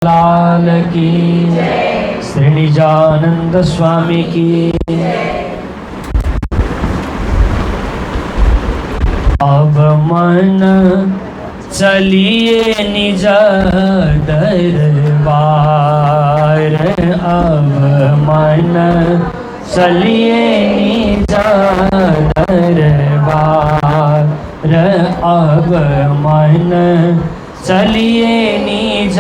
लाल की, श्री निजानंद स्वामी की। अब मन चलिए निज दरबार, अब मन चलिए निज दरबार, अब मन चलिए निज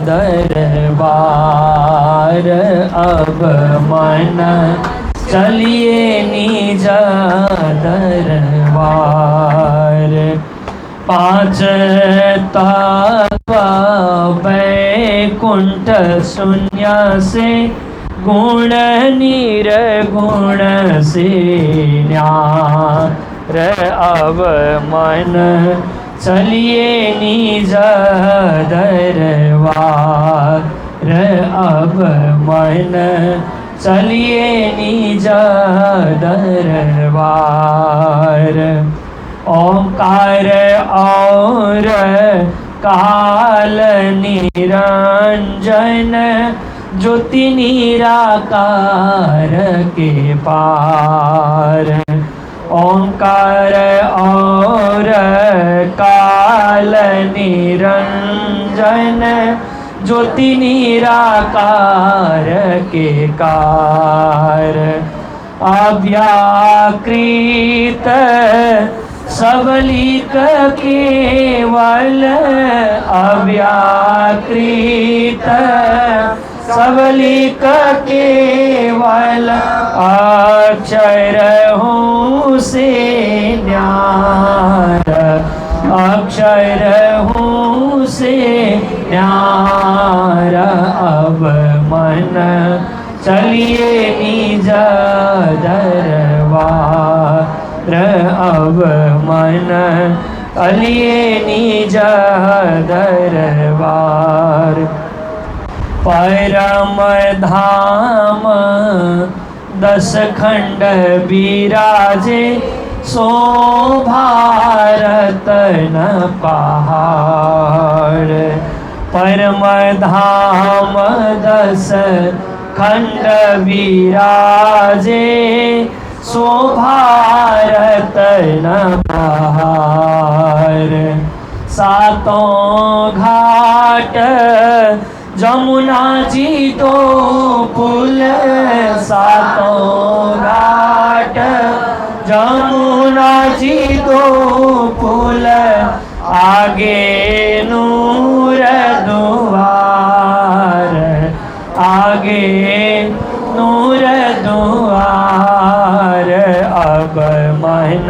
दरबार, अब मन चलिए निज दरबार। पांच तत्व वैकुंठ शून्य से, गुण निर्गुण से न्यार, अब मन चलिए निज दरबार, अब मन चलिए निज दरबार। ओंकार और काल निरंजन, ज्योति निराकार के पार। ओंकार और काल निरंजन, ज्योति निराकार के कार। अव्याकृत सबलिक केवल, अव्याकृत सबलिक केवल, अक्षर हूँ से न्यार, अक्षर हूँ से न्यार, अब मन चलिए निज दरबार, अब मन चलिए निज दरबार। परम धाम 10 खंड विराजे, शोभारत न पहाड़। परम धाम 10 खंड विराजे, शोभारत न पहाड़। सातों घाट जमुना जी दो पुल, सातों घाट जमुना जी दो पुल, आगे नूर दुआर, आगे नूर दुआर, अब मन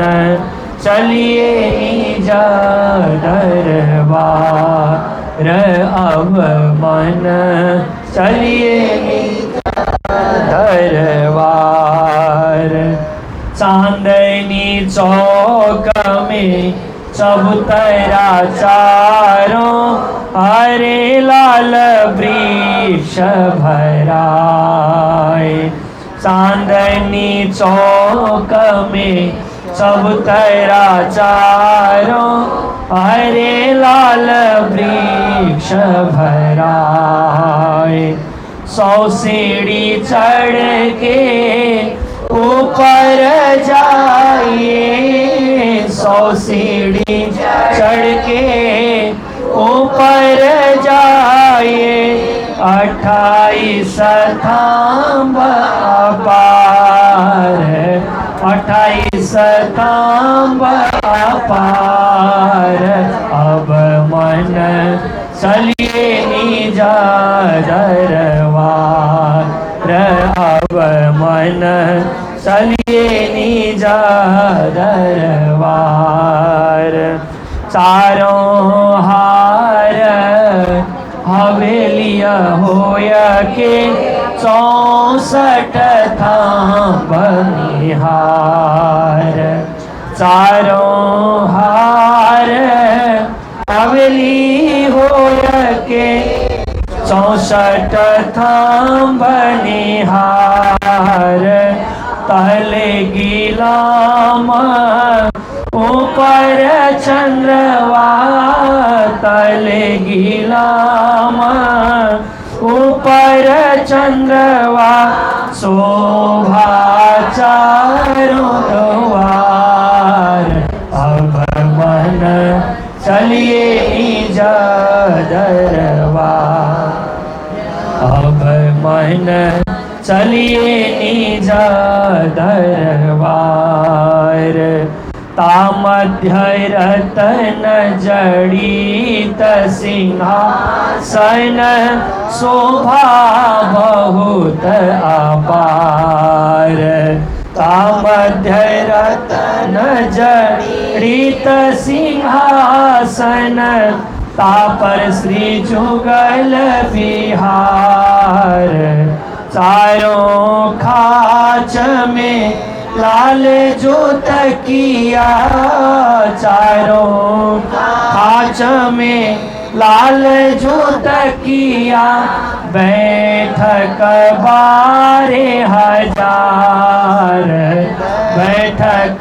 चलिए निज दरबार, अब मन चलिए निज दरबार। चांदनी चौक में चबूतरा चारों, हरे लाल वृक्ष भराए। चांदनी चौक में चबूतरा चारों, हरे लाल वृक्ष भराए। 100 सीढ़ी चढ़ के ऊपर जाइए, 100 सीढ़ी चढ़ के ऊपर जाइए, 28 थांब अपार, 28 थांब अपार, अब मन चलिए निज दरबार, अब मन चलिए निज दरबार। चारों हार हवेलिया होय के, 64 थांब निहार। चारों हार हवेली होय के, 64 थांब निहार। तले गिलाम ऊपर चंद्रवा तले गिलाम, ऊपर चंद्रवा शोभा चारों द्वार। अब मन चलिए निज दरबार, अब मन चलिए निज दरबार। तामध्य रतन जड़ित सिंहासन, शोभा बहुत अपार। तामध्य रतन जड़ित सिंहासन, तापर श्री जुगल बिहार। चारों खाच में लाल जो तकिया, चारों खाच में लाल जो तकिया, बैठक 12,000, बैठक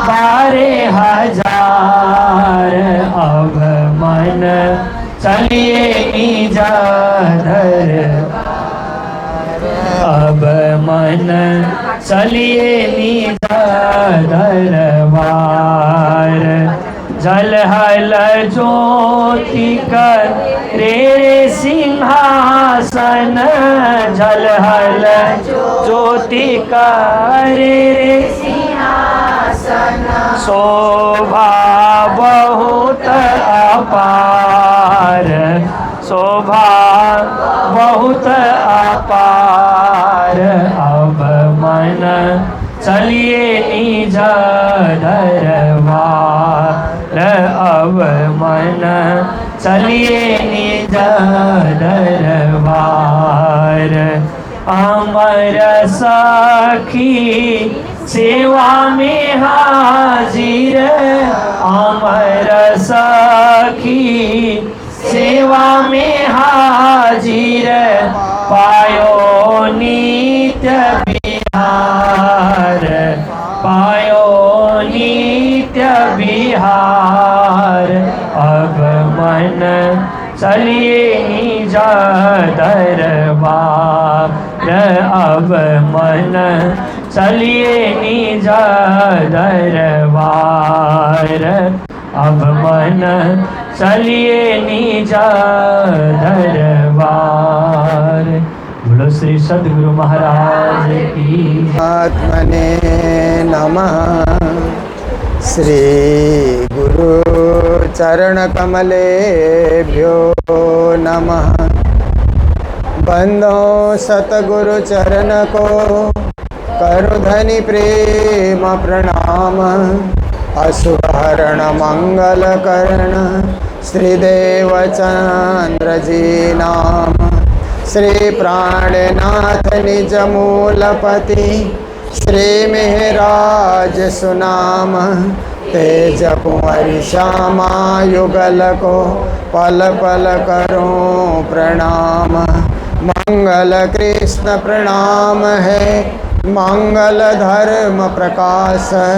12,000। अब मन चलिए निज दरबार, अब मन चलिए निज दरबार। जलहल ज्योति करे सिंहासन, जलहल ज्योति करे सिंहासन, शोभा बहुत अपार, शोभा बहुत अपार। अब मन चलिए निज दरबार, अब मन चलिए निज दरबार। अमर सखी सेवा में हाजिर, अमर सखी सेवा में हाजिर, पायो नित्य बिहार, पायो नित्य बिहार। अब मन चलिए निज दरबार, अब मन चलिए निज दरबार, अब मन चलिए निज दरबार। बोलो श्री सद्गुरु महाराज की। आत्मने नमः। श्री गुरु चरण कमलेभ्यो नमः। बंदो सतगुरु चरण को करु धनि प्रेम प्रणाम। अशुभहरण मंगल करण श्रीदेव चंद्र जी नाम। श्री प्राणनाथ निज मूलपति श्री मेहराज सुनाम। तेज कुंवरी श्यामा युगल को पल पल करूं प्रणाम। मंगल कृष्ण प्रणाम है, मंगल धर्म प्रकाश है,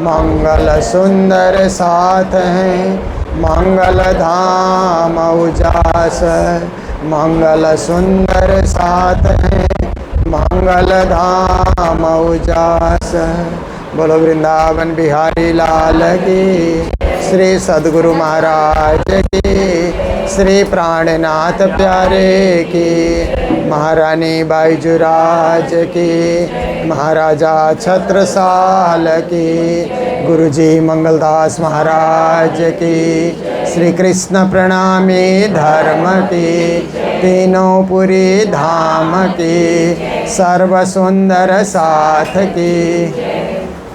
मंगल सुंदर साथ है, मंगल धाम उजास है, मंगल सुंदर साथ है, मंगल धाम उजास है। बोलो वृंदावन बिहारी लाल की, श्री सद्गुरु महाराज की, श्री प्राणनाथ प्यारे की, महारानी बाईजुराज की, महाराजा छत्रसाल की, गुरुजी मंगलदास महाराज की, श्री कृष्ण प्रणामी धर्म की, तीनों पुरी धाम की, सर्व सुंदर साथ की।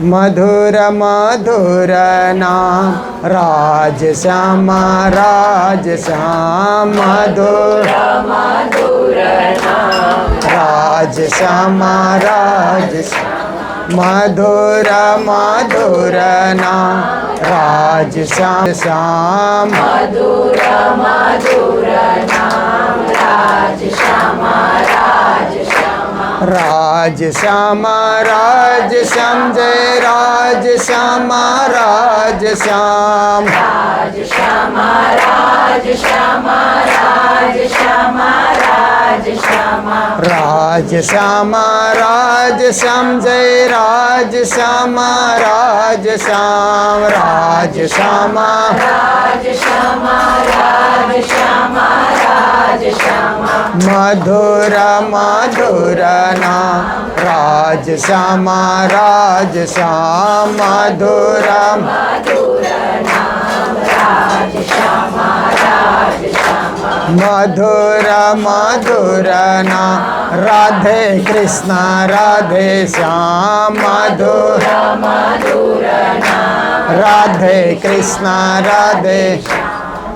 मधुर मधुर नाम राज श्यामा राज श्याम। मधुर मधुर नाम राज श्यामा राज श्याम। मधुर मधुर नाम राज श्याम श्याम। मधुर मधुर नाम राज श्यामा राज श्याम। राज राज श्यामा राज श्याम जय राज श्यामा राज श्याम राज श्यामा राज श्यामा राज श्यामा राज श्यामा राज श्यामा राज श्याम जय राज श्यामा राज श्याम राज श्यामा राज श्यामा राज श्यामा राज श्यामा मधुर मधुर नाम राज श्यामा राज श्याम मधुर मधुर नाम राज श्यामा राज श्यामा मधुर मधुर नाम राधे कृष्ण राधे श्याम मधुर मधुर नाम राधे कृष्ण राधे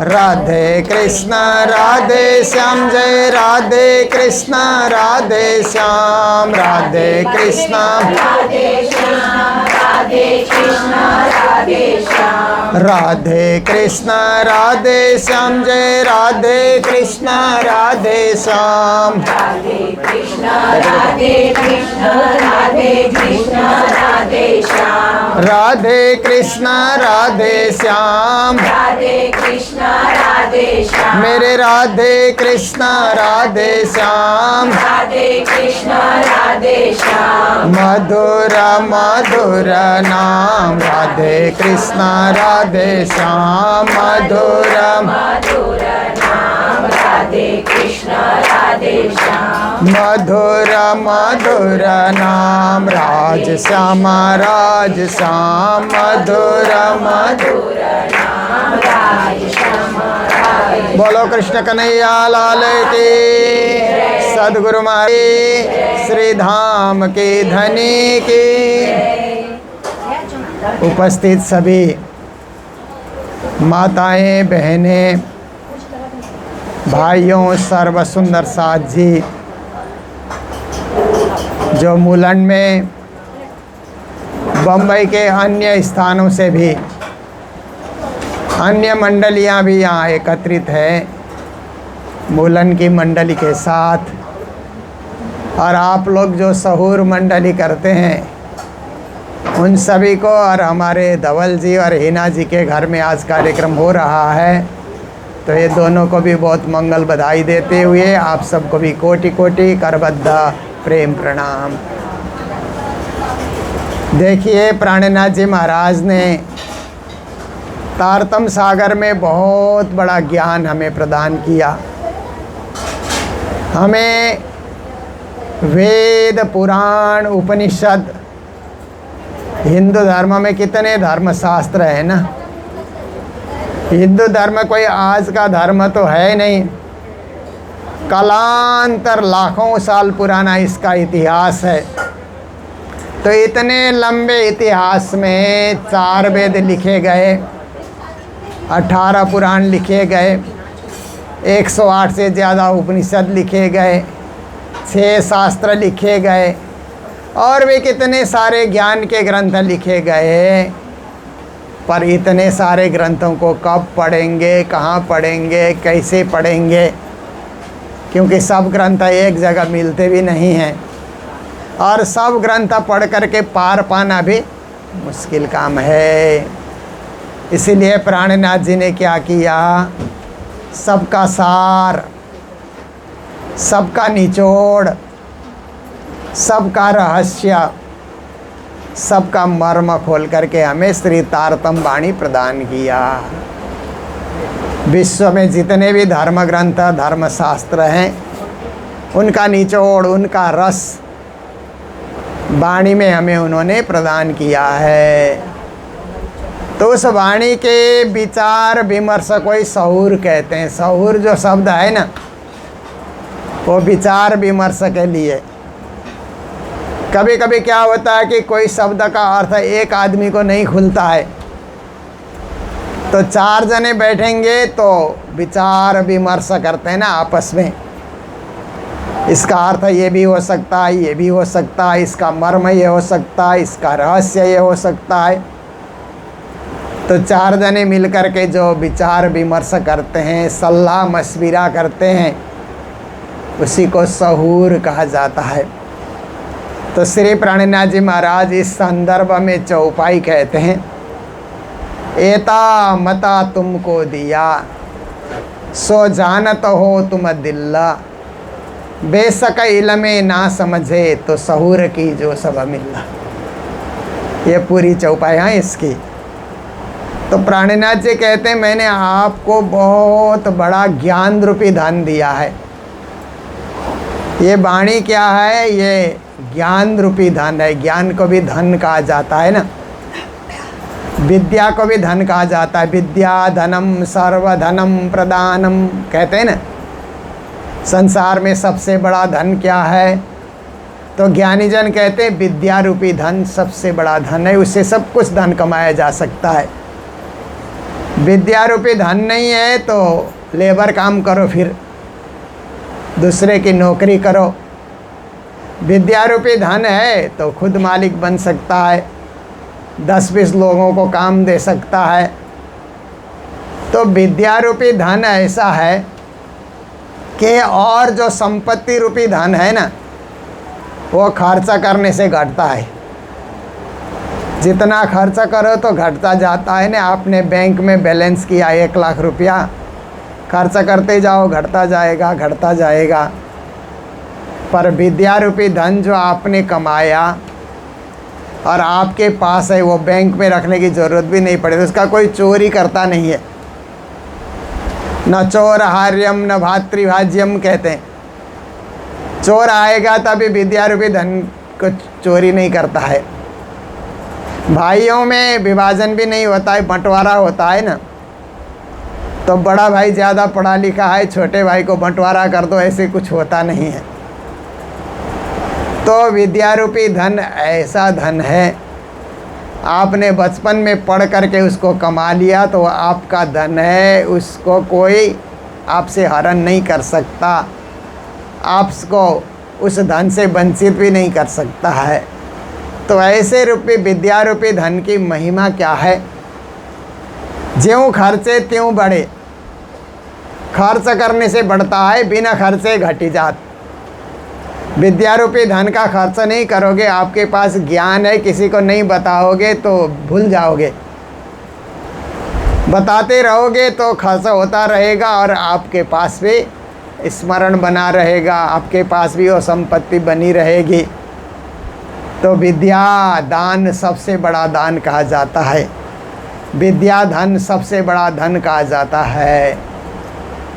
राधे कृष्ण राधे श्याम जय राधे कृष्ण राधे श्याम राधे कृष्ण राधे श्याम राधे कृष्ण राधे श्याम राधे कृष्ण राधे श्याम जय राधे कृष्ण राधे श्याम राधे कृष्ण राधे कृष्ण राधे कृष्ण राधे श्याम राधे कृष्ण राधे श्याम राधे कृष्ण राधे श्याम मेरे राधे कृष्ण राधे श्याम राधे कृष्ण राधे श्याम मधुर मधुर नाम राधे कृष्ण राधे श्याम मधुर मधुर नाम राधे कृष्ण राधे श्याम मधुर मधुर नाम राज श्यामा राज श्याम मधुर मधुर नाम राज श्यामा राज बोलो कृष्ण कन्हैया लाल की सद्गुरु मारी श्री धाम की धनी की उपस्थित सभी माताएं बहनें भाइयों सर्व सुंदर साथ जी जो मुलंड में बम्बई के अन्य स्थानों से भी अन्य मंडलियां भी यहाँ एकत्रित है मुलंड की मंडली के साथ और आप लोग जो सहूर मंडली करते हैं उन सभी को और हमारे धवल जी और हिना जी के घर में आज कार्यक्रम हो रहा है तो ये दोनों को भी बहुत मंगल बधाई देते हुए आप सबको भी कोटि कोटि करबद्ध प्रेम प्रणाम। देखिए प्राणनाथ जी महाराज ने तारतम सागर में बहुत बड़ा ज्ञान हमें प्रदान किया। हमें वेद पुराण उपनिषद हिंदू धर्म में कितने धर्मशास्त्र है ना। हिंदू धर्म कोई आज का धर्म तो है नहीं, कालांतर लाखों साल पुराना इसका इतिहास है। तो इतने लंबे इतिहास में 4 वेद लिखे गए, 18 पुराण लिखे गए, 108 से ज़्यादा उपनिषद लिखे गए, 6 शास्त्र लिखे गए और भी कितने सारे ज्ञान के ग्रंथ लिखे गए। पर इतने सारे ग्रंथों को कब पढ़ेंगे, कहाँ पढ़ेंगे, कैसे पढ़ेंगे, क्योंकि सब ग्रंथ एक जगह मिलते भी नहीं हैं और सब ग्रंथ पढ़ करके पार पाना भी मुश्किल काम है। इसीलिए प्राणनाथ जी ने क्या किया, सबका सार, सबका निचोड़, सबका रहस्य, सबका मर्म खोल करके हमें श्री तारतम वाणी प्रदान किया। विश्व में जितने भी धर्म ग्रंथ धर्मशास्त्र हैं उनका निचोड़, उनका रस वाणी में हमें उन्होंने प्रदान किया है। तो उस वाणी के विचार विमर्श को ही सहूर कहते हैं। सहूर जो शब्द है ना वो विचार विमर्श के लिए। कभी कभी क्या होता है कि कोई शब्द का अर्थ एक आदमी को नहीं खुलता है तो 4 जने बैठेंगे तो विचार विमर्श करते हैं ना आपस में। इसका अर्थ ये भी हो सकता है, ये भी हो सकता है, इसका मर्म ये हो सकता है, इसका रहस्य ये हो सकता है। तो 4 जने मिल कर के जो विचार विमर्श करते हैं, सलाह मशविरा करते हैं, उसी को सहूर कहा जाता है। तो श्री प्राणनाथ जी महाराज इस संदर्भ में चौपाई कहते हैं, एता मता तुमको दिया सो जानत हो तुम दिल्ला, बेशक इलमे ना समझे तो सहूर की जो सब मिल्ला। ये पूरी चौपाई है इसकी। तो प्राणनाथ जी कहते हैं मैंने आपको बहुत बड़ा ज्ञान रूपी धन दिया है। ये वाणी क्या है? ये ज्ञान रूपी धन है। ज्ञान को भी धन कहा जाता है ना, विद्या को भी धन कहा जाता है। विद्या धनम सर्वधनम प्रदानम कहते हैं ना। संसार में सबसे बड़ा धन क्या है? तो ज्ञानी जन कहते हैं विद्या रूपी धन सबसे बड़ा धन है, उससे सब कुछ धन कमाया जा सकता है। विद्या रूपी धन नहीं है तो लेबर काम करो, फिर दूसरे की नौकरी करो। विद्या रूपी धन है तो खुद मालिक बन सकता है, 10-20 लोगों को काम दे सकता है। तो विद्या रूपी धन ऐसा है कि और जो संपत्ति रूपी धन है ना, वो खर्चा करने से घटता है। जितना खर्चा करो तो घटता जाता है ना। आपने बैंक में बैलेंस किया 1 लाख रुपया, खर्चा करते जाओ घटता जाएगा घटता जाएगा। पर विद्या रूपी धन जो आपने कमाया और आपके पास है, वो बैंक में रखने की ज़रूरत भी नहीं पड़े, तो उसका कोई चोरी करता नहीं है। न चोर हार्यम न भातृभाज्यम कहते हैं। चोर आएगा तभी विद्या रूपी धन को चोरी नहीं करता है। भाइयों में विभाजन भी नहीं होता है, बंटवारा होता है ना। तो बड़ा भाई ज़्यादा पढ़ा लिखा है, छोटे भाई को बंटवारा कर दो, ऐसे कुछ होता नहीं है। तो विद्या रूपी धन ऐसा धन है, आपने बचपन में पढ़ करके उसको कमा लिया तो आपका धन है, उसको कोई आपसे हरण नहीं कर सकता, आपको उस धन से वंचित भी नहीं कर सकता है। तो ऐसे रूपी विद्या रूपी धन की महिमा क्या है? ज्यों खर्चे त्यों बढ़े। खर्च करने से बढ़ता है, बिना खर्चे घटी जात। विद्या रूपी धन का खर्च नहीं करोगे, आपके पास ज्ञान है, किसी को नहीं बताओगे तो भूल जाओगे, बताते रहोगे तो खर्च होता रहेगा और आपके पास भी स्मरण बना रहेगा, आपके पास भी वो संपत्ति बनी रहेगी। तो विद्या दान सबसे बड़ा दान कहा जाता है, विद्या धन सबसे बड़ा धन कहा जाता है।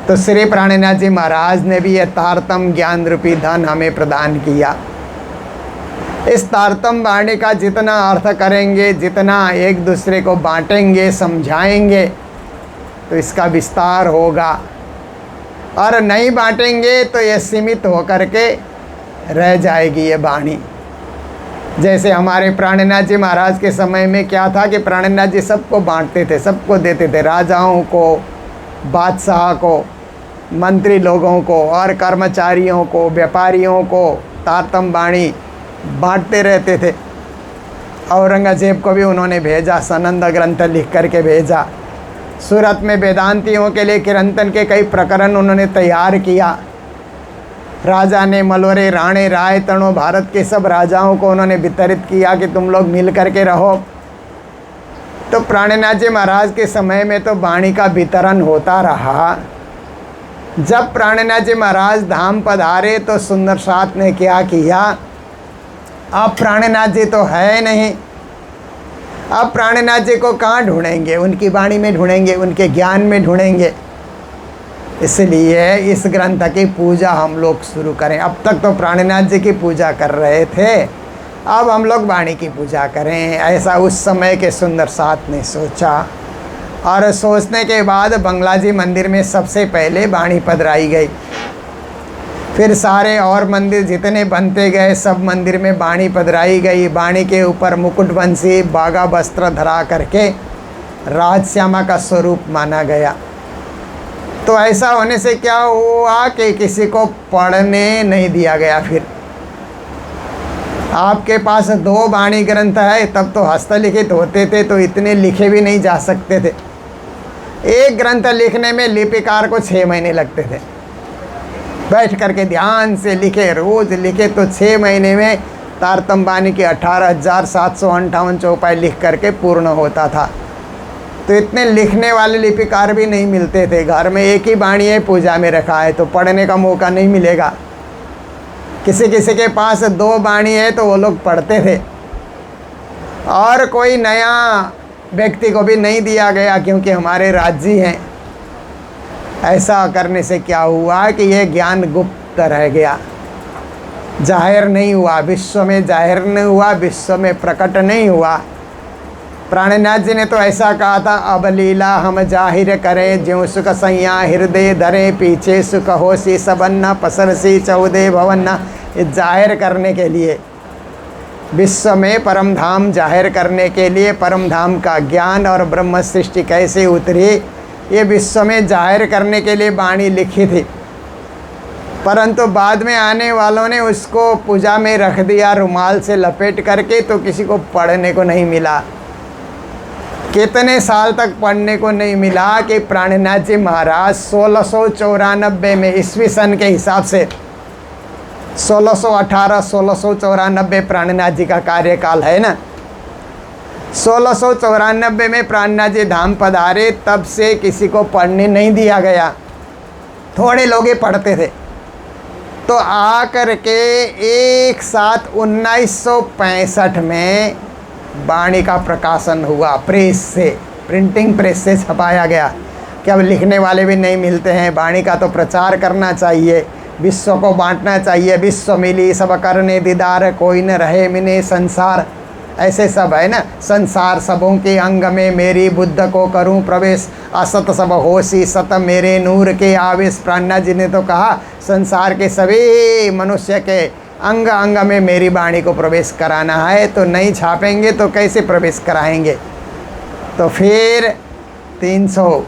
तो श्री प्राणनाथ जी महाराज ने भी ये तारतम ज्ञान रूपी धन हमें प्रदान किया। इस तारतम वाणी का जितना अर्थ करेंगे, जितना एक दूसरे को बांटेंगे, समझाएंगे, तो इसका विस्तार होगा। और नहीं बांटेंगे तो ये सीमित होकर के रह जाएगी ये वाणी। जैसे हमारे प्राणनाथ जी महाराज के समय में क्या था कि प्राणनाथ जी सबको बांटते थे, सबको देते थे, राजाओं को, बादशाह को, मंत्री लोगों को और कर्मचारियों को, व्यापारियों को तारतम वाणी बांटते रहते थे। औरंगजेब को भी उन्होंने भेजा, सनंद ग्रंथ लिख करके भेजा। सूरत में वेदांतियों के लिए कीर्तन के कई प्रकरण उन्होंने तैयार किया। राजा ने मलवरे, राणे, राय, तणो, भारत के सब राजाओं को उन्होंने वितरित किया कि तुम लोग मिल करके रहो। तो प्राणनाथ जी महाराज के समय में तो वाणी का वितरण होता रहा। जब प्राणनाथ जी महाराज धाम पधारे तो सुंदर साथ ने क्या किया, अब प्राणनाथ जी तो है नहीं, अब प्राणनाथ जी को कहाँ ढूंढेंगे? उनकी वाणी में ढूंढेंगे, उनके ज्ञान में ढूंढेंगे। इसलिए इस ग्रंथ की पूजा हम लोग शुरू करें। अब तक तो प्राणनाथ जी की पूजा कर रहे थे, अब हम लोग वाणी की पूजा करें, ऐसा उस समय के सुंदर साथ ने सोचा। और सोचने के बाद बंगला जी मंदिर में सबसे पहले वाणी पधराई गई। फिर सारे और मंदिर जितने बनते गए सब मंदिर में वाणी पधराई गई। वाणी के ऊपर मुकुट बंसी, बागा वस्त्र धरा करके राजश्यामा का स्वरूप माना गया। तो ऐसा होने से क्या हुआ कि किसी को पढ़ने नहीं दिया गया। फिर आपके पास 2 वाणी ग्रंथ है, तब तो हस्तलिखित होते थे तो इतने लिखे भी नहीं जा सकते थे। एक ग्रंथ लिखने में लिपिकार को 6 महीने लगते थे। बैठ करके ध्यान से लिखे, रोज़ लिखे तो 6 महीने में तारतम बानी की 18,758 चौपाई लिख करके पूर्ण होता था। तो इतने लिखने वाले लिपिकार भी नहीं मिलते थे। घर में एक ही बाणी है, पूजा में रखा है, तो पढ़ने का मौका नहीं मिलेगा। किसी किसी के पास 2 बाणी है तो वो लोग पढ़ते थे। और कोई नया व्यक्ति को भी नहीं दिया गया, क्योंकि हमारे राज्य हैं। ऐसा करने से क्या हुआ कि ये ज्ञान गुप्त रह गया, जाहिर नहीं हुआ, विश्व में जाहिर नहीं हुआ, विश्व में प्रकट नहीं हुआ। प्राणनाथ जी ने तो ऐसा कहा था, अब लीला हम जाहिर करें, ज्यों सुख सैया हृदय धरे, पीछे सुख होसी सबन्ना, पसरसी 14 भवन्ना। ये जाहिर करने के लिए, विश्व में परम धाम जाहिर करने के लिए, परम धाम का ज्ञान और ब्रह्म सृष्टि कैसे उतरी, ये विश्व में जाहिर करने के लिए वाणी लिखी थी। परंतु बाद में आने वालों ने उसको पूजा में रख दिया रुमाल से लपेट करके, तो किसी को पढ़ने को नहीं मिला। कितने साल तक पढ़ने को नहीं मिला कि प्राणनाथ जी महाराज 1694 में ईस्वी सन के हिसाब से 1618 1694 प्राणनाथ जी का कार्यकाल है ना। 1694 में प्राणनाथ जी धाम पधारे, तब से किसी को पढ़ने नहीं दिया गया, थोड़े लोग ही पढ़ते थे। तो आकर के एक साथ 1965 में वाणी का प्रकाशन हुआ, प्रेस से, प्रिंटिंग प्रेस से छपाया गया कि अब लिखने वाले भी नहीं मिलते हैं, वाणी का तो प्रचार करना चाहिए, विश्व को बांटना चाहिए। विश्व मिली सब करने दीदार, कोई न रहे मिने संसार, ऐसे सब है ना। संसार सबों के अंग में, मेरी बुद्ध को करूं प्रवेश, असत सब होशी सत मेरे नूर के आवेश। प्राणनाथ जी ने तो कहा, संसार के सभी मनुष्य के अंग अंग में मेरी वाणी को प्रवेश कराना है, तो नहीं छापेंगे तो कैसे प्रवेश कराएंगे। तो फिर 300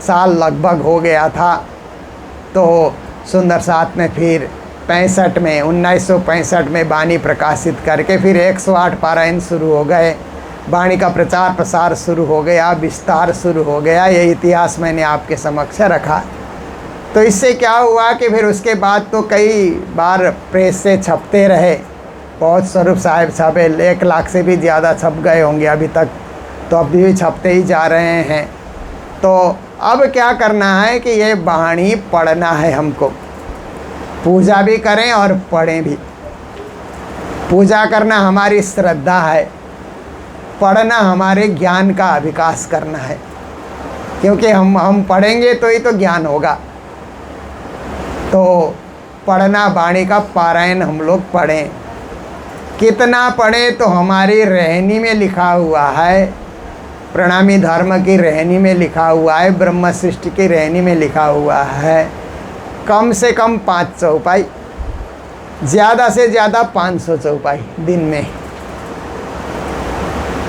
साल लगभग हो गया था। तो सुंदर साथ में फिर 65 में 1965 में वाणी प्रकाशित करके फिर 108 पारायण शुरू हो गए, वाणी का प्रचार प्रसार शुरू हो गया, विस्तार शुरू हो गया। ये इतिहास मैंने आपके समक्ष रखा। तो इससे क्या हुआ कि फिर उसके बाद तो कई बार प्रेस से छपते रहे, बहुत स्वरूप साहिब छपे, 1 लाख से भी ज़्यादा छप गए होंगे अभी तक, तो अभी भी छपते ही जा रहे हैं। तो अब क्या करना है कि ये वाणी पढ़ना है हमको, पूजा भी करें और पढ़ें भी। पूजा करना हमारी श्रद्धा है, पढ़ना हमारे ज्ञान का विकास करना है, क्योंकि हम पढ़ेंगे तो ही तो ज्ञान होगा। तो पढ़ना, वाणी का पारायण हम लोग पढ़ें। कितना पढ़ें तो हमारी रहनी में लिखा हुआ है, प्रणामी धर्म की रहनी में लिखा हुआ है, ब्रह्म सृष्टि की रहनी में लिखा हुआ है, कम से कम 5 चौपाई, ज़्यादा से ज़्यादा 500 चौपाई दिन में।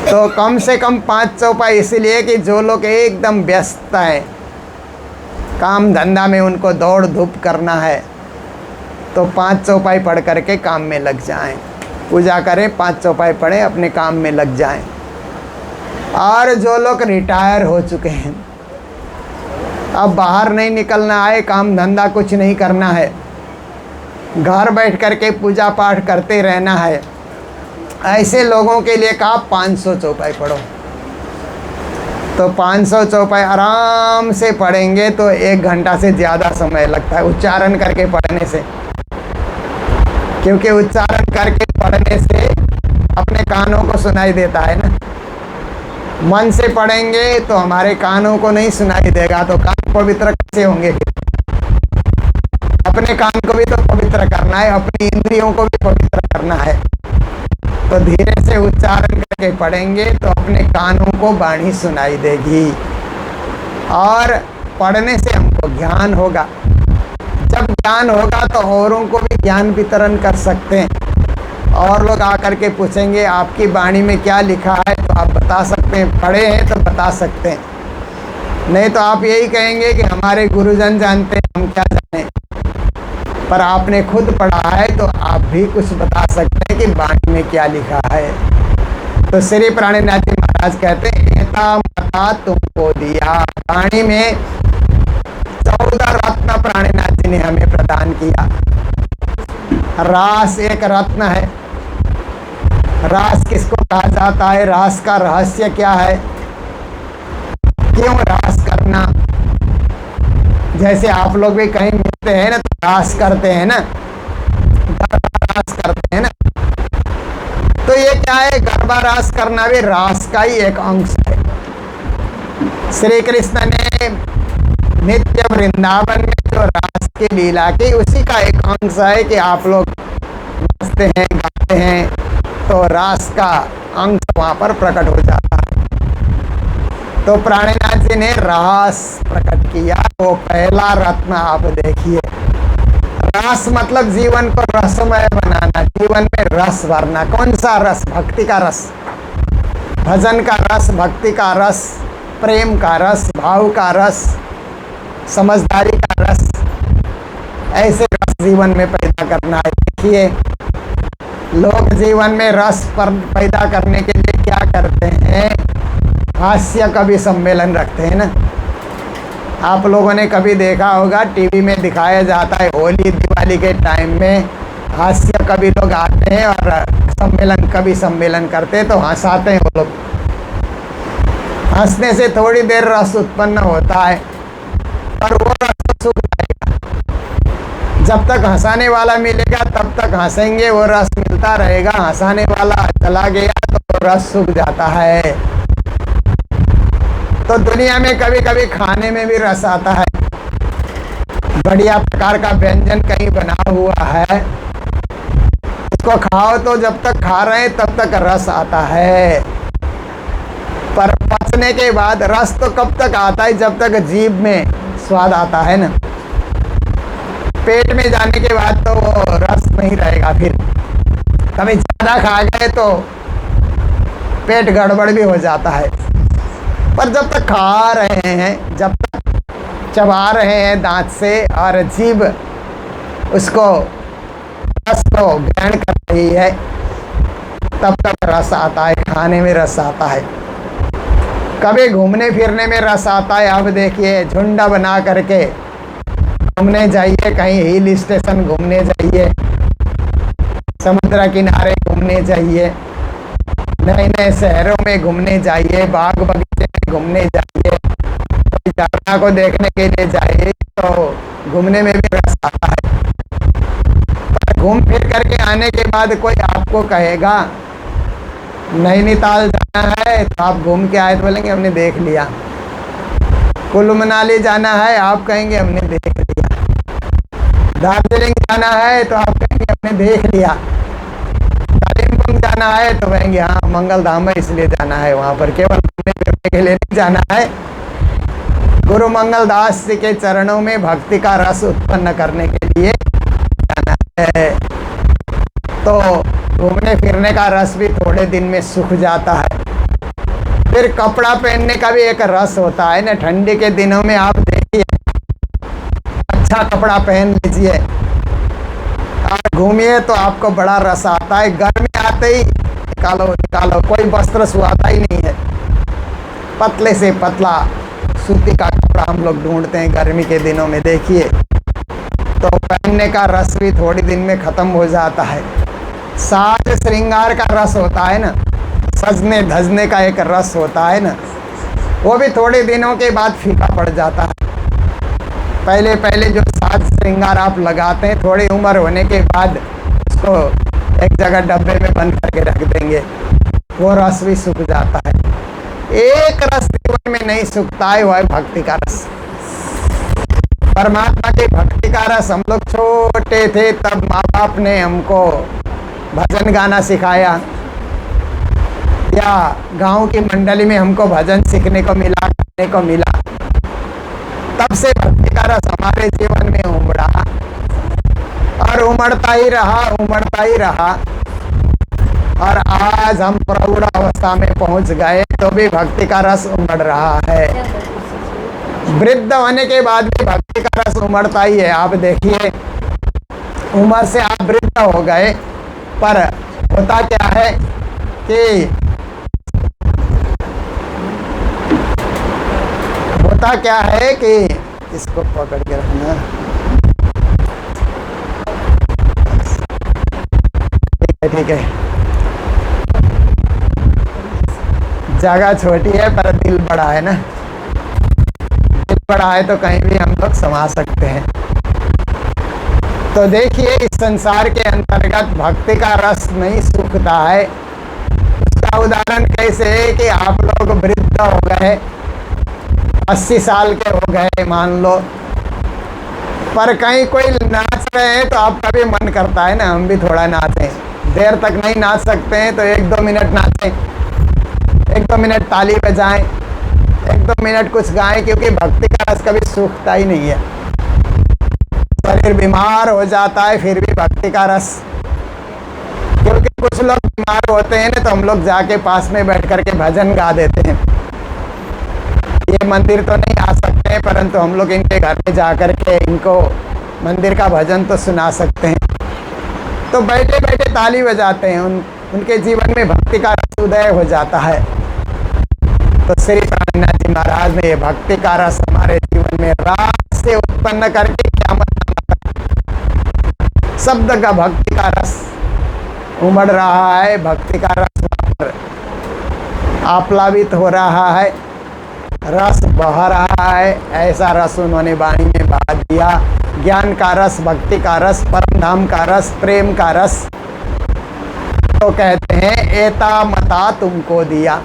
तो कम से कम 5 चौपाई इसलिए कि जो लोग एकदम व्यस्त हैं, काम धंधा में उनको दौड़ धूप करना है, तो 5 चौपाई पढ़ करके काम में लग जाएं, पूजा करें, 5 चौपाई पढ़ें, अपने काम में लग जाएं। और जो लोग रिटायर हो चुके हैं, अब बाहर नहीं निकलना है, काम धंधा कुछ नहीं करना है, घर बैठ करके पूजा पाठ करते रहना है, ऐसे लोगों के लिए कहा 500 चौपाई पढ़ो। तो 500 चौपाई आराम से पढ़ेंगे तो 1 घंटा से ज़्यादा समय लगता है उच्चारण करके पढ़ने से, क्योंकि उच्चारण करके पढ़ने से अपने कानों को सुनाई देता है ना। मन से पढ़ेंगे तो हमारे कानों को नहीं सुनाई देगा, तो कान पवित्र कैसे होंगे फिर? अपने कान को भी तो पवित्र करना है, अपनी इंद्रियों को भी पवित्र करना है। तो धीरे से उच्चारण करके पढ़ेंगे तो अपने कानों को वाणी सुनाई देगी, और पढ़ने से हमको ज्ञान होगा। जब ज्ञान होगा तो औरों को भी ज्ञान वितरण कर सकते हैं, और लोग आकर के पूछेंगे आपकी वाणी में क्या लिखा है, तो आप बता सकते हैं, पढ़े हैं तो बता सकते हैं, नहीं तो आप यही कहेंगे कि हमारे गुरुजन जानते हैं, हम क्या जाने। पर आपने खुद पढ़ा है तो आप भी कुछ बता सकते हैं कि वाणी में क्या लिखा है। तो श्री प्राणनाथ जी महाराज कहते हैं, एता माता तुमको दिया, वाणी में 14 रत्न प्राणनाथ जी ने हमें प्रदान किया। रास एक रत्न है, रास किसको कहा जाता है, रास का रहस्य क्या है, क्यों रास करना। जैसे आप लोग भी कहीं मिलते हैं ना तो रास करते हैं ना, गरबा रास करते हैं ना, तो ये क्या है, गरबा रास करना भी रास का ही एक अंश है। श्री कृष्ण ने नित्य वृंदावन में जो रास की लीला की उसी का एक अंश है कि आप लोग नाचते हैं गाते हैं, तो रास का अंश वहाँ पर प्रकट हो जाता है। तो प्राणनाथ जी ने रास प्रकट किया, वो पहला रत्न आप देखिए। रास मतलब जीवन को रसमय बनाना, जीवन में रस भरना। कौन सा रस? भक्ति का रस, भजन का रस, भक्ति का रस, प्रेम का रस, भाव का रस, समझदारी का रस, ऐसे रस जीवन में पैदा करना है। देखिए लोग जीवन में रस पर पैदा करने के लिए क्या करते हैं, हास्य कवि सम्मेलन रखते हैं ना। आप लोगों ने कभी देखा होगा टीवी में दिखाया जाता है, होली दिवाली के टाइम में हास्य कवि लोग आते हैं और सम्मेलन, कवि सम्मेलन करते हैं, तो हंसाते हैं वो लोग। हंसने से थोड़ी देर रस उत्पन्न होता है पर वो रस सूख जाएगा। जब तक हंसाने वाला मिलेगा तब तक हंसेंगे, वो रस मिलता रहेगा। हंसाने वाला चला गया तो रस सूख जाता है। तो दुनिया में कभी कभी खाने में भी रस आता है। बढ़िया प्रकार का व्यंजन कहीं बना हुआ है, उसको खाओ तो जब तक खा रहे हैं तब तक रस आता है, पर पचने के बाद रस तो कब तक आता है, जब तक जीभ में स्वाद आता है ना। पेट में जाने के बाद तो वो रस नहीं रहेगा। फिर कभी ज़्यादा खा गए तो पेट गड़बड़ भी हो जाता है। पर जब तक खा रहे हैं, जब तक चबा रहे हैं दांत से और जीभ उसको रस को ग्रहण कर रही है, तब तक रस आता है, खाने में रस आता है। कभी घूमने फिरने में रस आता है। अब देखिए झुंड बना करके घूमने जाइए, कहीं हिल स्टेशन घूमने जाइए, समुद्र किनारे घूमने जाइए, नए नए शहरों में घूमने जाइए, बाग बगीचे में घूमने जाइए, झरना को देखने के लिए जाइए, तो घूमने में भी रस आता है। पर घूम फिर करके आने के बाद कोई आपको कहेगा नैनीताल जाना है, तो आप घूम के आए तो बोलेंगे हमने देख लिया। कुल्लू मनाली जाना है, आप कहेंगे हमने देख लिया। दार्जिलिंग जाना है तो आप कहेंगे हमने देख लिया। कालिम्पोंग जाना है तो कहेंगे हाँ मंगल धाम है इसलिए जाना है, वहाँ पर केवल घूमने फिरने के लिए नहीं जाना है, गुरु मंगल दास जी के चरणों में भक्ति का रस उत्पन्न करने के लिए जाना है। तो घूमने फिरने का रस भी थोड़े दिन में सूख जाता है। फिर कपड़ा पहनने का भी एक रस होता है ना। ठंडी के दिनों में आप देखिए अच्छा कपड़ा पहन लीजिए और घूमिए तो आपको बड़ा रस आता है। गर्मी आते ही निकालो निकालो, कोई वस्त्र सुहाता ही नहीं है। पतले से पतला सूती का कपड़ा हम लोग ढूंढते हैं गर्मी के दिनों में। देखिए तो पहनने का रस भी थोड़ी दिन में ख़त्म हो जाता है। साज श्रृंगार का रस होता है ना, सजने धजने का एक रस होता है ना, वो भी थोड़े दिनों के बाद फीका पड़ जाता है। पहले पहले जो साज श्रृंगार आप लगाते हैं, थोड़ी उम्र होने के बाद उसको एक जगह डब्बे में बंद करके रख देंगे, वो रस भी सूख जाता है। एक रस जीवन में नहीं सूखता है, वह है भक्ति का रस। परमात्मा की भक्ति का रस। हम लोग छोटे थे तब माँ बाप ने हमको भजन गाना सिखाया, या गांव की मंडली में हमको भजन सीखने को मिला, करने को मिला। तब से भक्ति का रस हमारे जीवन में उमड़ा और उमड़ता ही रहा, उमड़ता ही रहा। और आज हम प्रौढ़ अवस्था में पहुंच गए तो भी भक्ति का रस उमड़ रहा है। वृद्ध होने के बाद भी भक्ति का रस उमड़ता ही है। आप देखिए उम्र से आप वृद्ध हो गए, पर होता क्या है कि इसको पकड़ के रखना। ठीक है। जगह छोटी है पर दिल बड़ा है ना, दिल बड़ा है तो कहीं भी हम लोग समा सकते हैं। तो देखिए इस संसार के अंतर्गत भक्ति का रस नहीं सूखता है। उसका उदाहरण कैसे है कि आप लोग वृद्ध हो गए, 80 साल के हो गए मान लो, पर कहीं कोई नाच रहे हैं तो आपका भी मन करता है ना हम भी थोड़ा नाचें। देर तक नहीं नाच सकते हैं तो 1-2 मिनट नाचें, 1-2 मिनट ताली बजाएं, 1-2 मिनट कुछ गाएं, क्योंकि भक्ति का रस कभी सूखता ही नहीं है। शरीर बीमार हो जाता है फिर भी भक्ति का रस, क्योंकि कुछ लोग बीमार होते हैं ना तो हम लोग जाके पास में बैठ करके भजन गा देते हैं। ये मंदिर तो नहीं आ सकते हैं परंतु हम लोग इनके घर में जा करके इनको मंदिर का भजन तो सुना सकते हैं। तो बैठे बैठे ताली बजाते हैं, उनके जीवन में भक्ति का रस उदय हो जाता है। तो श्री प्राणनाथ जी महाराज ने ये भक्ति का रस हमारे जीवन में रास से उत्पन्न करके क्या शब्द का भक्ति का रस उमड़ रहा है, भक्ति का रस वहाँ पर आप्लावित हो रहा है, रस बह रहा है। ऐसा रस उन्होंने वाणी में बहा दिया। ज्ञान का रस, भक्ति का रस, परम धाम का रस, प्रेम का रस। तो कहते हैं एता मता तुमको दिया,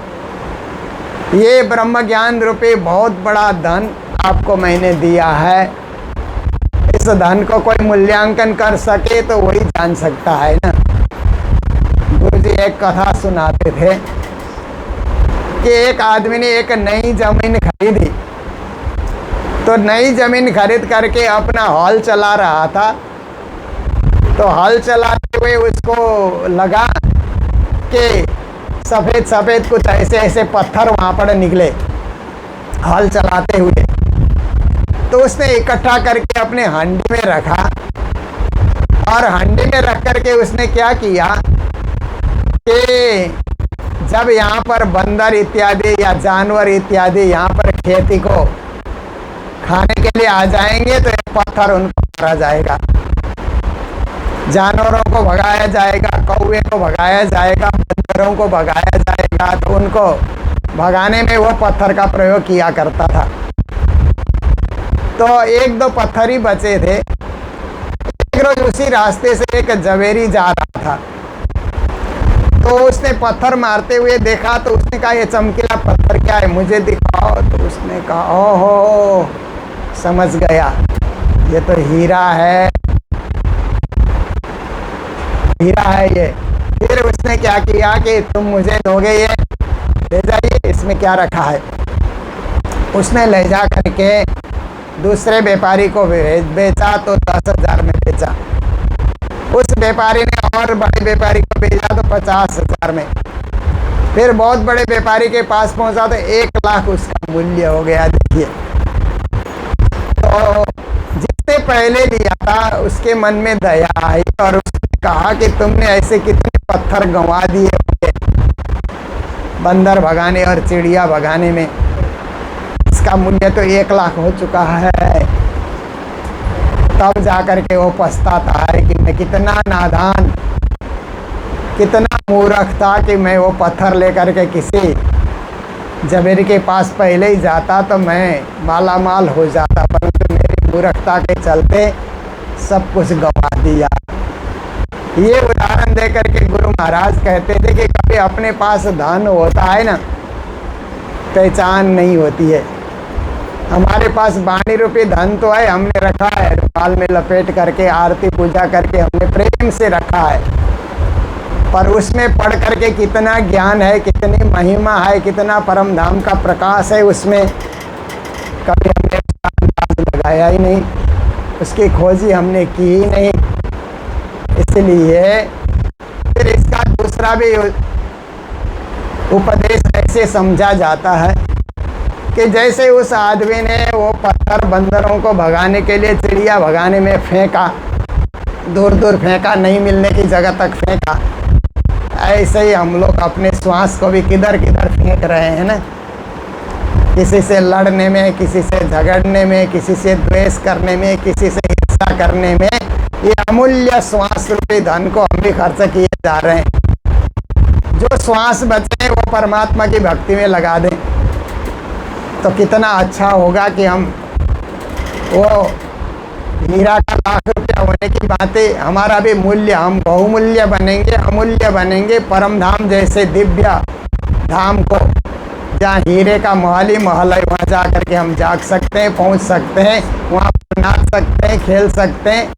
ये ब्रह्म ज्ञान रूपी बहुत बड़ा धन आपको मैंने दिया है। इस धन को कोई मूल्यांकन कर सके तो वही जान सकता है ना। गुरु जी एक कथा सुनाते थे कि एक आदमी ने एक नई जमीन खरीदी, तो नई जमीन खरीद करके अपना हॉल चला रहा था। तो हॉल चलाते हुए उसको लगा कि सफ़ेद सफ़ेद कुछ ऐसे ऐसे पत्थर वहाँ पर निकले हॉल चलाते हुए। तो उसने इकट्ठा करके अपने हांडी में रखा, और हांडी में रख करके उसने क्या किया कि जब यहाँ पर बंदर इत्यादि या जानवर इत्यादि यहाँ पर खेती को खाने के लिए आ जाएंगे तो एक पत्थर उनको मारा जाएगा, जानवरों को भगाया जाएगा, कौवे को भगाया जाएगा, बंदरों को भगाया जाएगा। तो उनको भगाने में वो पत्थर का प्रयोग किया करता था। तो 1-2 पत्थर ही बचे थे। एक रोज उसी रास्ते से एक जवेरी जा रहा था, तो उसने पत्थर मारते हुए देखा। तो उसने कहा ये चमकीला पत्थर क्या है, मुझे दिखाओ। तो उसने कहा ओहो, समझ गया ये तो हीरा है, हीरा है ये। फिर उसने क्या किया कि तुम मुझे दोगे, ये ले जाइए, इसमें क्या रखा है। उसने ले जा करके दूसरे व्यापारी को बेचा, तो 10,000 में बेचा। उस व्यापारी ने और बड़े व्यापारी को बेचा तो 50,000 में। फिर बहुत बड़े व्यापारी के पास पहुंचा तो 1 लाख उसका मूल्य हो गया। देखिए, तो जिसने पहले लिया था उसके मन में दया आई और उसने कहा कि तुमने ऐसे कितने पत्थर गंवा दिए होंगे बंदर भगाने और चिड़िया भगाने में, इसका मूल्य तो 1 लाख हो चुका है। तब जाकर के वो पछताता है कि मैं कितना नादान, कितना मूर्ख था कि मैं वो पत्थर लेकर के किसी जवेरी के पास पहले ही जाता तो मैं माला माल हो जाता, परंतु मेरी मूर्खता के चलते सब कुछ गंवा दिया। ये उदाहरण दे करके गुरु महाराज कहते थे कि कभी अपने पास धन होता है ना, पहचान नहीं होती है। हमारे पास वाणी रूपी धन तो है, हमने रखा है रुमाल में लपेट करके, आरती पूजा करके हमने प्रेम से रखा है, पर उसमें पढ़ करके कितना ज्ञान है, कितनी महिमा है, कितना परम धाम का प्रकाश है, उसमें कभी हमने उसका अंदाज लगाया ही नहीं, उसकी खोजी हमने की ही नहीं। इसलिए फिर इसका दूसरा भी उपदेश ऐसे समझा जाता है कि जैसे उस आदमी ने वो पत्थर बंदरों को भगाने के लिए, चिड़िया भगाने में फेंका, दूर दूर फेंका, नहीं मिलने की जगह तक फेंका, ऐसे ही हम लोग अपने श्वास को भी किधर किधर फेंक रहे हैं ना। किसी से लड़ने में, किसी से झगड़ने में, किसी से द्वेष करने में, किसी से हिंसा करने में, ये अमूल्य श्वास रूपी धन को हम भी खर्च किए जा रहे हैं। जो श्वास बचे वो परमात्मा की भक्ति में लगा दें तो कितना अच्छा होगा कि हम वो हीरा का लाख रुपया होने की बातें, हमारा भी मूल्य, हम बहुमूल्य बनेंगे, अमूल्य बनेंगे, परम धाम जैसे दिव्य धाम को, जहाँ हीरे का महल ही महल है, वहाँ जा करके हम जाग सकते हैं, पहुँच सकते हैं, वहाँ पर नाच सकते हैं, खेल सकते हैं,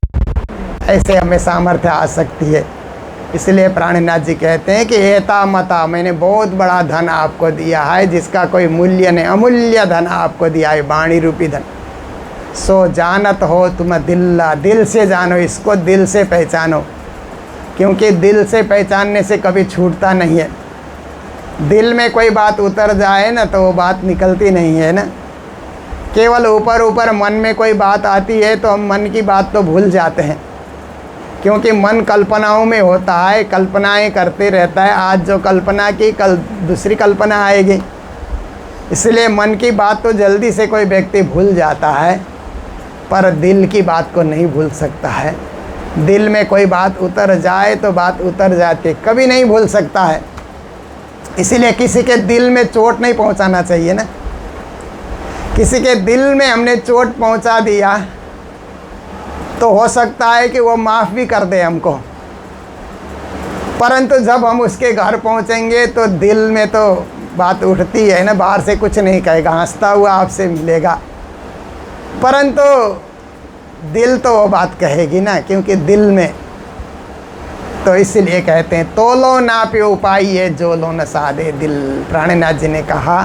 ऐसे हमें सामर्थ्य आ सकती है। इसलिए प्राणनाथ जी कहते हैं कि एता मता, मैंने बहुत बड़ा धन आपको दिया है जिसका कोई मूल्य नहीं, अमूल्य धन आपको दिया है, वाणी रूपी धन। सो जानत हो तुम दिल्ला, दिल से जानो इसको, दिल से पहचानो, क्योंकि दिल से पहचानने से कभी छूटता नहीं है। दिल में कोई बात उतर जाए ना तो वो बात निकलती नहीं है ना। केवल ऊपर ऊपर मन में कोई बात आती है तो हम मन की बात तो भूल जाते हैं, क्योंकि मन कल्पनाओं में होता है, कल्पनाएं करते रहता है। आज जो कल्पना की कल दूसरी कल्पना आएगी, इसलिए मन की बात तो जल्दी से कोई व्यक्ति भूल जाता है, पर दिल की बात को नहीं भूल सकता है। दिल में कोई बात उतर जाए तो बात उतर जाती, कभी नहीं भूल सकता है। इसीलिए किसी के दिल में चोट नहीं पहुंचाना चाहिए ना। किसी के दिल में हमने चोट पहुंचा दिया तो हो सकता है कि वो माफ़ भी कर दे हमको, परंतु जब हम उसके घर पहुंचेंगे तो दिल में तो बात उठती है ना। बाहर से कुछ नहीं कहेगा, हंसता हुआ आपसे मिलेगा, परंतु दिल तो वो बात कहेगी ना, क्योंकि दिल में। तो इसलिए कहते हैं तोलो ना पे उपाय है जो लो न साधे दिल। प्राणनाथ जी ने कहा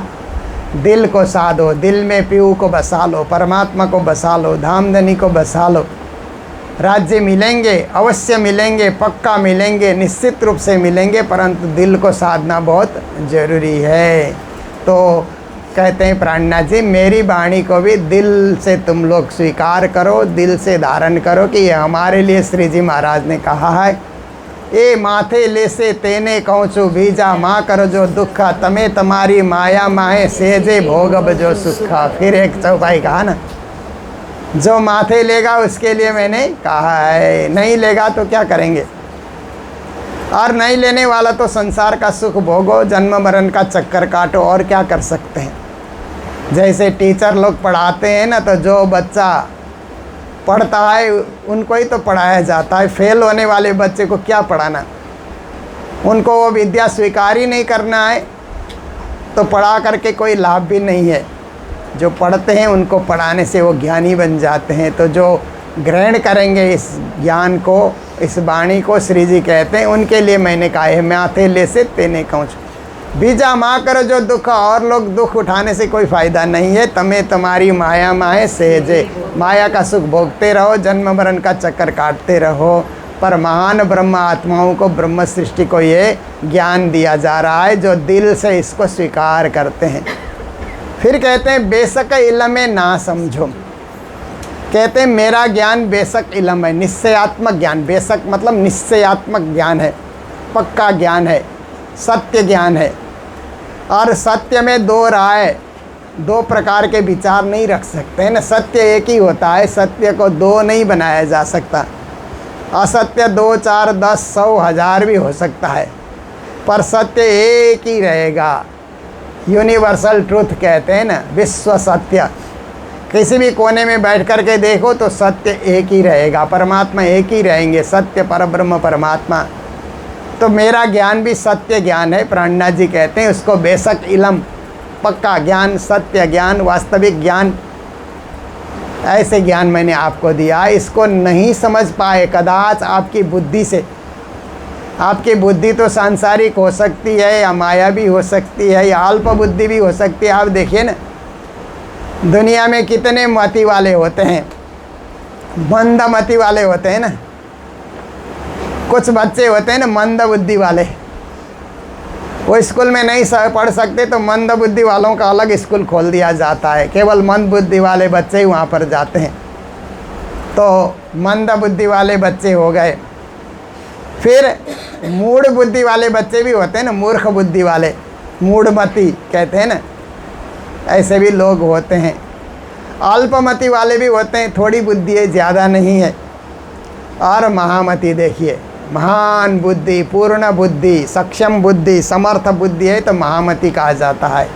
दिल को साधो, दिल में पीऊ को बसा लो, परमात्मा को बसा लो, धामधनी को बसा लो। राज्य मिलेंगे, अवश्य मिलेंगे, पक्का मिलेंगे, निश्चित रूप से मिलेंगे, परंतु दिल को साधना बहुत ज़रूरी है। तो कहते हैं प्राणनाथ जी, मेरी वाणी को भी दिल से तुम लोग स्वीकार करो, दिल से धारण करो कि ये हमारे लिए श्री जी महाराज ने कहा है। ए माथे ले से तेने कहूँ बीजा माँ करो जो दुखा, तमे तुम्हारी माया माहे सेजे भोगब जो सुखा। फिर एक चौपाई कहा ना, जो माथे लेगा उसके लिए मैंने कहा है, नहीं लेगा तो क्या करेंगे। और नहीं लेने वाला तो संसार का सुख भोगो, जन्म मरण का चक्कर काटो, और क्या कर सकते हैं। जैसे टीचर लोग पढ़ाते हैं ना, तो जो बच्चा पढ़ता है उनको ही तो पढ़ाया जाता है। फेल होने वाले बच्चे को क्या पढ़ाना, उनको वो विद्या स्वीकार ही नहीं करना है, तो पढ़ा करके कोई लाभ भी नहीं है। जो पढ़ते हैं उनको पढ़ाने से वो ज्ञानी बन जाते हैं। तो जो ग्रहण करेंगे इस ज्ञान को, इस वाणी को, श्री जी कहते हैं उनके लिए मैंने कहा है माथे ले से तेने कहूँ बीजा माँ करो जो दुख। और लोग दुख उठाने से कोई फ़ायदा नहीं है। तमें तुम्हारी माया माहे सेजे, माया का सुख भोगते रहो, जन्म मरण का चक्कर काटते रहो। पर महान ब्रह्म आत्माओं को, ब्रह्म सृष्टि को ये ज्ञान दिया जा रहा है जो दिल से इसको स्वीकार करते हैं। फिर कहते हैं बेशक इल्म है ना समझो। कहते हैं मेरा ज्ञान बेशक इल्म है, निश्चयात्मक ज्ञान। बेशक मतलब निश्चयात्मक ज्ञान है, पक्का ज्ञान है, सत्य ज्ञान है। और सत्य में दो राय, दो प्रकार के विचार नहीं रख सकते हैं ना। सत्य एक ही होता है, सत्य को दो नहीं बनाया जा सकता। असत्य 2, 4, 10, 100, 1000 भी हो सकता है, पर सत्य एक ही रहेगा। यूनिवर्सल ट्रूथ कहते हैं ना, विश्व सत्य। किसी भी कोने में बैठ कर के देखो तो सत्य एक ही रहेगा, परमात्मा एक ही रहेंगे, सत्य परब्रह्म परमात्मा। तो मेरा ज्ञान भी सत्य ज्ञान है। प्राणनाथ जी कहते हैं उसको बेशक इलम, पक्का ज्ञान, सत्य ज्ञान, वास्तविक ज्ञान। ऐसे ज्ञान मैंने आपको दिया। इसको नहीं समझ पाए कदाच आपकी बुद्धि से। आपकी बुद्धि तो सांसारिक हो सकती है, या माया भी हो सकती है, या अल्प बुद्धि भी हो सकती है। आप देखिए ना, दुनिया में कितने मति वाले होते हैं, मंद मति वाले होते हैं ना। कुछ बच्चे होते हैं ना मंद बुद्धि वाले, वो स्कूल में नहीं पढ़ सकते तो मंद बुद्धि वालों का अलग स्कूल खोल दिया जाता है। केवल मंद बुद्धि वाले बच्चे ही वहाँ पर जाते हैं। तो मंद बुद्धि वाले बच्चे हो गए। फिर मूढ़ बुद्धि वाले बच्चे भी होते हैं ना, मूर्ख बुद्धि वाले, मूढ़मती कहते हैं ना, ऐसे भी लोग होते हैं। अल्पमति वाले भी होते हैं, थोड़ी बुद्धि है, ज़्यादा नहीं है। और महामति देखिए, महान बुद्धि, पूर्ण बुद्धि, सक्षम बुद्धि, समर्थ बुद्धि है तो महामति कहा जाता है।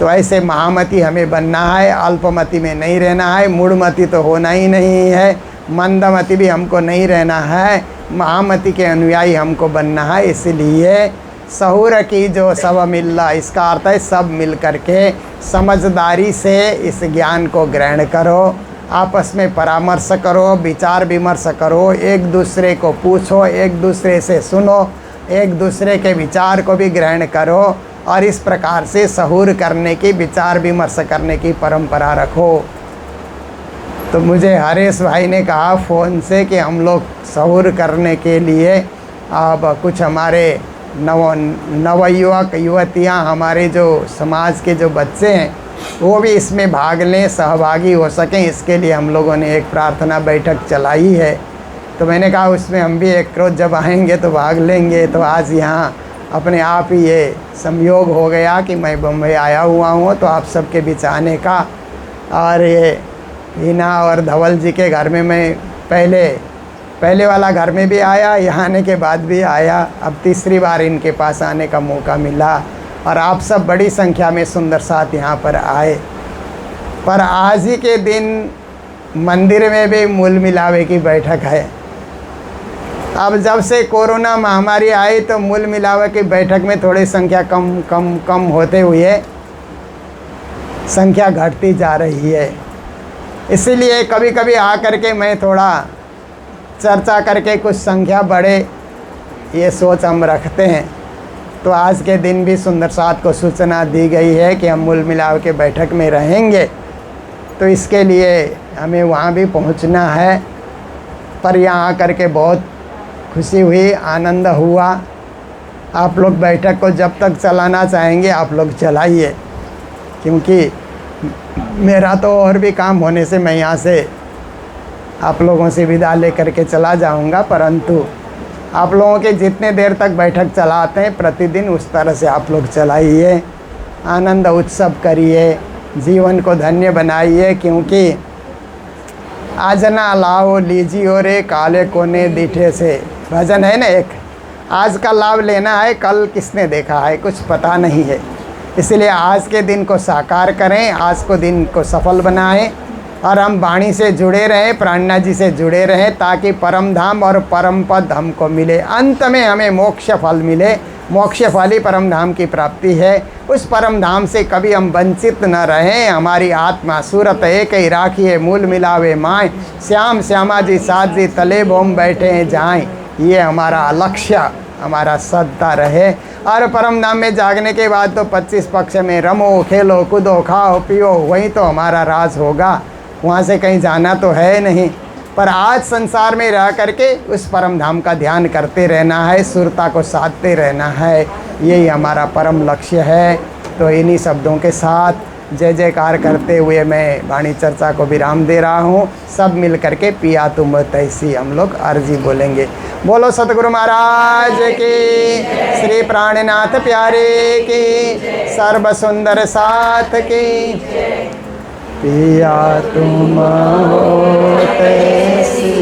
तो ऐसे महामति हमें बनना है, अल्पमति में नहीं रहना है, मूढ़मति तो होना ही नहीं है, मंदमति भी हमको नहीं रहना है, महामति के अनुयायी हमको बनना है। इसलिए सहूर की जो सब मिल्ला, इसका अर्थ है सब मिल करके समझदारी से इस ज्ञान को ग्रहण करो, आपस में परामर्श करो, विचार विमर्श करो, एक दूसरे को पूछो, एक दूसरे से सुनो, एक दूसरे के विचार को भी ग्रहण करो और इस प्रकार से सहूर करने की, विचार विमर्श करने की परंपरा रखो। तो मुझे हरेश भाई ने कहा फ़ोन से कि हम लोग सहूर करने के लिए अब कुछ हमारे नवयुवक युवतियाँ, हमारे जो समाज के जो बच्चे हैं वो भी इसमें भाग लें, सहभागी हो सकें, इसके लिए हम लोगों ने एक प्रार्थना बैठक चलाई है। तो मैंने कहा उसमें हम भी एक रोज़ जब आएंगे तो भाग लेंगे। तो आज यहाँ अपने आप ही ये संयोग हो गया कि मैं बम्बई आया हुआ हूँ, तो आप सबके बीच आने का। और ये हिना और धवल जी के घर में मैं पहले वाला घर में भी आया, यहाँ आने के बाद भी आया, अब तीसरी बार इनके पास आने का मौका मिला और आप सब बड़ी संख्या में सुंदर साथ यहाँ पर आए। पर आज ही के दिन मंदिर में भी मूल मिलावे की बैठक है। अब जब से कोरोना महामारी आई तो मूल मिलावे की बैठक में थोड़ी संख्या कम होते हुए संख्या घटती जा रही है। इसीलिए कभी कभी आकर के मैं थोड़ा चर्चा करके कुछ संख्या बढ़े, ये सोच हम रखते हैं। तो आज के दिन भी सुंदर साथ को सूचना दी गई है कि हम मूल मिलाव के बैठक में रहेंगे, तो इसके लिए हमें वहाँ भी पहुँचना है। पर यहाँ आकर के बहुत खुशी हुई, आनंद हुआ। आप लोग बैठक को जब तक चलाना चाहेंगे आप लोग चलाइए, क्योंकि मेरा तो और भी काम होने से मैं यहाँ से आप लोगों से विदा लेकर के चला जाऊँगा, परंतु आप लोगों के जितने देर तक बैठक चलाते हैं प्रतिदिन उस तरह से आप लोग चलाइए, आनंद उत्सव करिए, जीवन को धन्य बनाइए। क्योंकि आज ना लाओ लीजिए रे काले कोने दीठे से, भजन है ना एक, आज का लाभ लेना है, कल किसने देखा है, कुछ पता नहीं है। इसलिए आज के दिन को साकार करें, आज को दिन को सफल बनाएं और हम वाणी से जुड़े रहें, प्राणनाथ जी से जुड़े रहें, ताकि परम धाम और परम पद हमको मिले, अंत में हमें मोक्ष फल मिले। मोक्ष फल ही परम धाम की प्राप्ति है। उस परम धाम से कभी हम वंचित न रहें। हमारी आत्मा सूरत एक ही राखिए, मूल मिलावे माए, श्याम श्यामा जी साथ जी तले बोम बैठे हैं जाएँ। ये हमारा लक्ष्य, हमारा सद्दा रहे। और परम धाम में जागने के बाद तो 25 पक्ष में रमो खेलो कूदो खाओ पियो, वही तो हमारा राज होगा, वहाँ से कहीं जाना तो है नहीं। पर आज संसार में रह करके उस परम धाम का ध्यान करते रहना है, सुरता को साधते रहना है, यही हमारा परम लक्ष्य है। तो इन्हीं शब्दों के साथ जय जयकार करते हुए मैं वाणी चर्चा को विराम दे रहा हूँ। सब मिल करके पिया तुम तैसी हम लोग अर्जी बोलेंगे। बोलो सतगुरु महाराज की, श्री प्राणनाथ प्यारे की, सर्व सुंदर साथ की। पिया तुम हो तैसी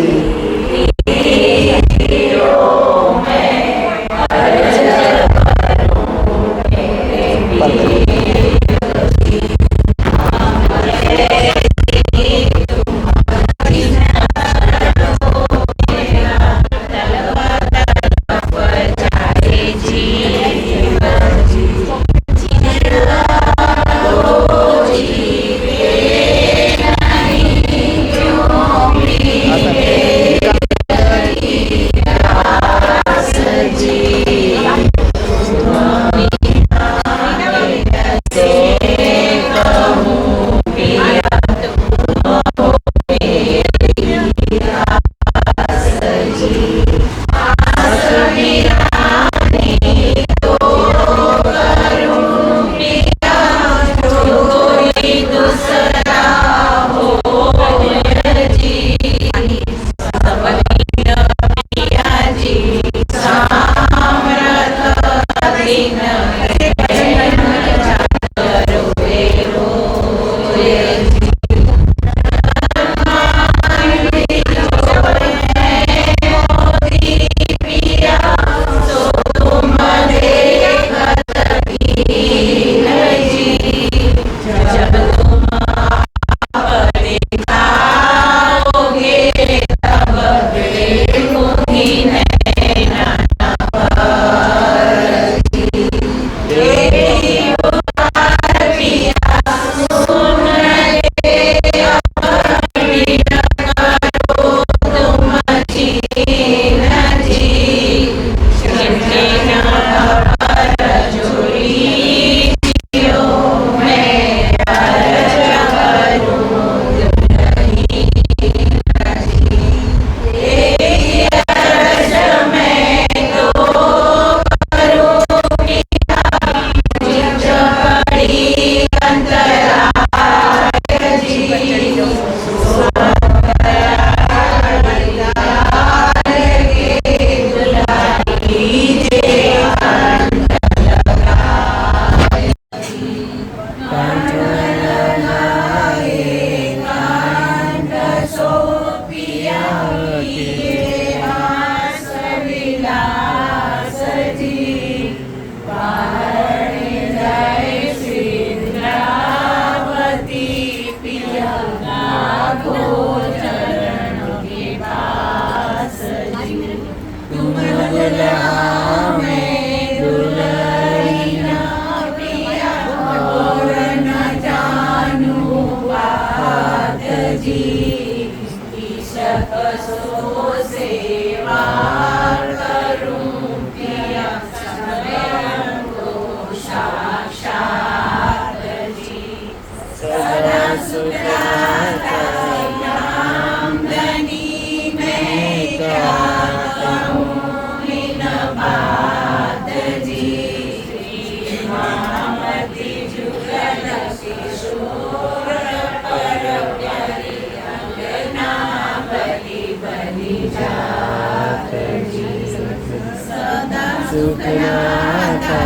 सुखदाता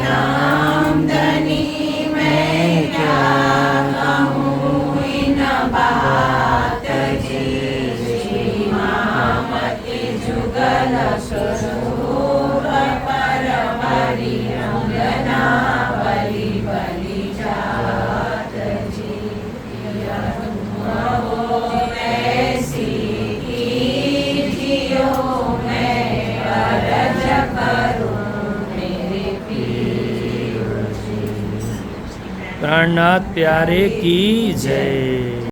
नाम धनी मैं क्या कहूँ इन बात जी श्री मामति जुगल स्वरूप पर हरि अंगना बलि बलि जात जी तुम हो ऐसी कीजियो मैं अरज करूं मेरे पीर जी। प्राणनाथ प्यारे की जय।